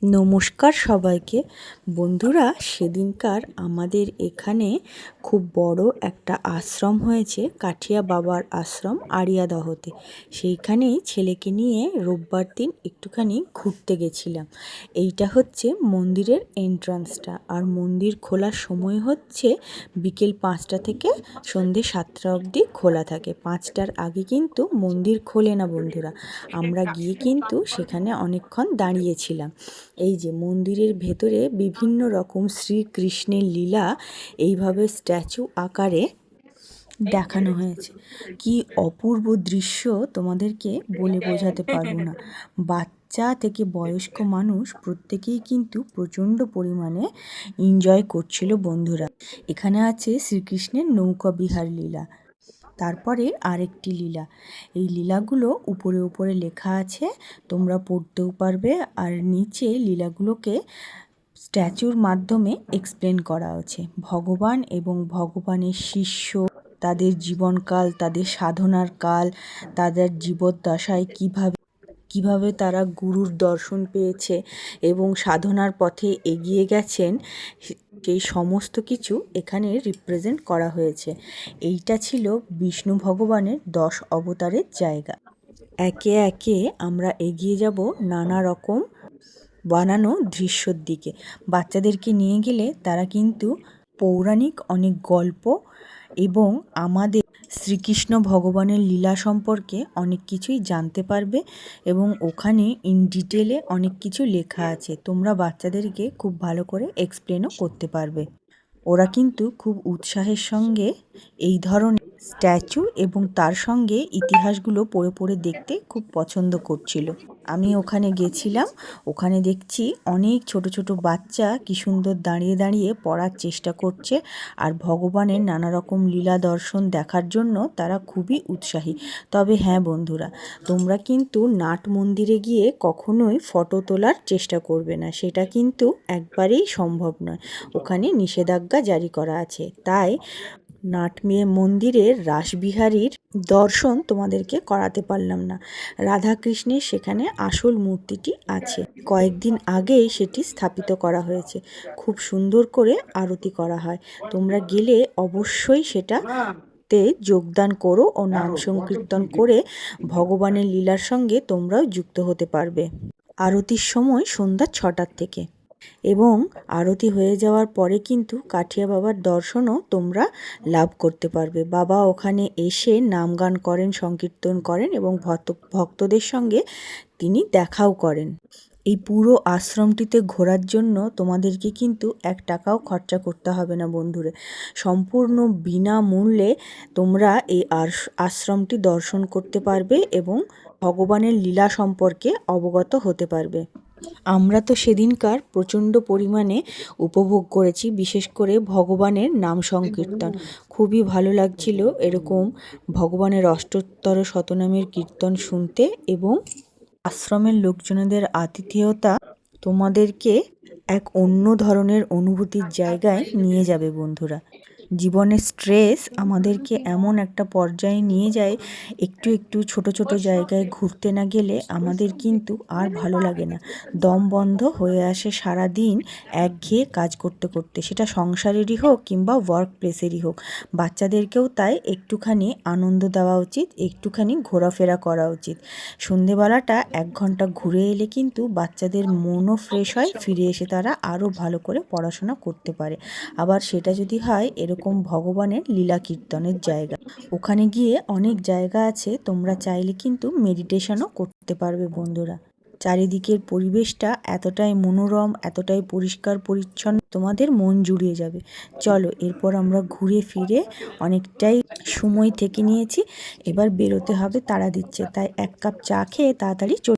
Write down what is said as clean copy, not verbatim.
নমস্কার সবাইকে। বন্ধুরা, সেদিনকার আমাদের এখানে খুব বড় একটা আশ্রম হয়েছে, কাঠিয়া বাবার আশ্রম আড়িয়াদহতে। সেইখানেই ছেলেকে নিয়ে রোববার দিন একটুখানি ঘুরতে গেছিলাম। এইটা হচ্ছে মন্দিরের এন্ট্রান্সটা, আর মন্দির খোলার সময় হচ্ছে বিকেল 5টা থেকে সন্ধে 7টা অবধি খোলা থাকে। 5টার আগে কিন্তু মন্দির খোলে না বন্ধুরা। আমরা গিয়ে কিন্তু সেখানে অনেকক্ষণ দাঁড়িয়েছিলাম। এই যে মন্দিরের ভেতরে বিভিন্ন রকম শ্রীকৃষ্ণের লীলা এইভাবে স্ট্যাচু আকারে দেখানো হয়েছে। কি অপূর্ব দৃশ্য তোমাদেরকে বলে বোঝাতে পারবো না। বাচ্চা থেকে বয়স্ক মানুষ প্রত্যেকেই কিন্তু প্রচণ্ড পরিমাণে এনজয় করছিল বন্ধুরা। এখানে আছে শ্রীকৃষ্ণের নৌকা বিহার লীলা, তারপরে আরেকটি লীলা। এই লীলাগুলো উপরে উপরে লেখা আছে, তোমরা পড়তেও পারবে। আর নিচে লীলাগুলোকে স্ট্যাচুর মাধ্যমে এক্সপ্লেন করা আছে। ভগবান এবং ভগবানের শিষ্য, তাদের জীবনকাল, তাদের সাধনার কাল, তাদের জীবদ্দশায় কিভাবে তারা গুরুর দর্শন পেয়েছে এবং সাধনার পথে এগিয়ে গেছেন, সেই সমস্ত কিছু এখানে রিপ্রেজেন্ট করা হয়েছে। এইটা ছিল বিষ্ণু ভগবানের 10 অবতারের জায়গা। একে একে আমরা এগিয়ে যাব নানা রকম বানানো দৃশ্যর দিকে। বাচ্চাদেরকে নিয়ে গেলে তারা কিন্তু পৌরাণিক অনেক গল্প এবং আমাদের শ্রীকৃষ্ণ ভগবানের লীলা সম্পর্কে অনেক কিছুই জানতে পারবে, এবং ওখানে ইন ডিটেলে অনেক কিছু লেখা আছে। তোমরা বাচ্চাদেরকে খুব ভালো করে এক্সপ্লেনও করতে পারবে। ওরা কিন্তু খুব উৎসাহের সঙ্গে এই ধরনের স্ট্যাচু এবং তার সঙ্গে ইতিহাসগুলো পড়ে পড়ে দেখতে খুব পছন্দ করছিল। আমি ওখানে গেছিলাম, ওখানে দেখছি অনেক ছোট ছোট বাচ্চা কি সুন্দর দাঁড়িয়ে দাঁড়িয়ে পড়ার চেষ্টা করছে, আর ভগবানের নানা রকম লীলা দর্শন দেখার জন্য তারা খুবই উৎসাহী। তবে হ্যাঁ বন্ধুরা, তোমরা কিন্তু নাট মন্দিরে গিয়ে কখনোই ফটো তোলার চেষ্টা করবে না, সেটা কিন্তু একবারেই সম্ভব নয়। ওখানে নিষেধাজ্ঞা জারি করা আছে। তাই নাট মন্দিরের রাসবিহারীর দর্শন তোমাদেরকে করাতে পারলাম না। রাধাকৃষ্ণের সেখানে আসল মূর্তিটি আছে, কয়েকদিন আগেই সেটি স্থাপিত করা হয়েছে। খুব সুন্দর করে আরতি করা হয়। তোমরা গেলে অবশ্যই সেটাতে যোগদান করো ও নাম সংকীর্তন করে ভগবানের লীলার সঙ্গে তোমরাও যুক্ত হতে পারবে। আরতির সময় সন্ধ্যা 6টার থেকে, এবং আরতি হয়ে যাওয়ার পরে কিন্তু কাঠিয়া বাবার দর্শনও তোমরা লাভ করতে পারবে। বাবা ওখানে এসে নাম গান করেন, সংকীর্তন করেন এবং ভক্তদের সঙ্গে তিনি দেখাও করেন। এই পুরো আশ্রমটিতে ঘোরার জন্য তোমাদেরকে কিন্তু 1 টাকাও খরচা করতে হবে না বন্ধুরা। সম্পূর্ণ বিনামূল্যে তোমরা এই আশ্রমটি দর্শন করতে পারবে এবং ভগবানের লীলা সম্পর্কে অবগত হতে পারবে। আমরা তো সেদিনকার প্রচণ্ড পরিমাণে উপভোগ করেছি, বিশেষ করে ভগবানের নাম সংকীর্তন। খুবই ভালো লাগছিল এরকম ভগবানের অষ্টোত্তর শতনামের কীর্তন শুনতে, এবং আশ্রমের লোকজনদের আতিথেয়তা তোমাদেরকে এক অন্য ধরনের অনুভূতির জায়গায় নিয়ে যাবে বন্ধুরা। জীবনের স্ট্রেস আমাদেরকে এমন একটা পর্যায়ে নিয়ে যায়, একটু একটু ছোট ছোট জায়গায় ঘুরতে না গেলে আমাদের কিন্তু আর ভালো লাগে না। দম বন্ধ হয়ে আসে সারা দিন একঘেয়ে কাজ করতে করতে, সেটা সংসারেরই হোক কিংবা ওয়ার্ক প্লেসেরই হোক। বাচ্চাদেরকেও তাই একটুখানি আনন্দ দেওয়া উচিত, একটুখানি ঘোরাফেরা করা উচিত। সন্ধেবেলাটা 1 ঘন্টা ঘুরে এলে কিন্তু বাচ্চাদের মনও ফ্রেশ হয়, ফিরে এসে তারা আরও ভালো করে পড়াশোনা করতে পারে। আবার সেটা যদি হয় এরকম ভগবানের লীলা কীর্তনের জায়গা, ওখানে গিয়ে অনেক জায়গা আছে, তোমরা চাইলে কিন্তু মেডিটেশনও করতে পারবে বন্ধুরা। চারিদিকের পরিবেশটা এতটাই মনোরম, এতটাই পরিষ্কার পরিচ্ছন্ন, তোমাদের মন জুড়িয়ে যাবে। চলো, এরপর আমরা ঘুরে ফিরে অনেকটাই সময় থেকে নিয়েছি, এবার বেরোতে হবে, তাড়া দিচ্ছে। তাই 1 কাপ চা খেয়ে তাড়াতাড়ি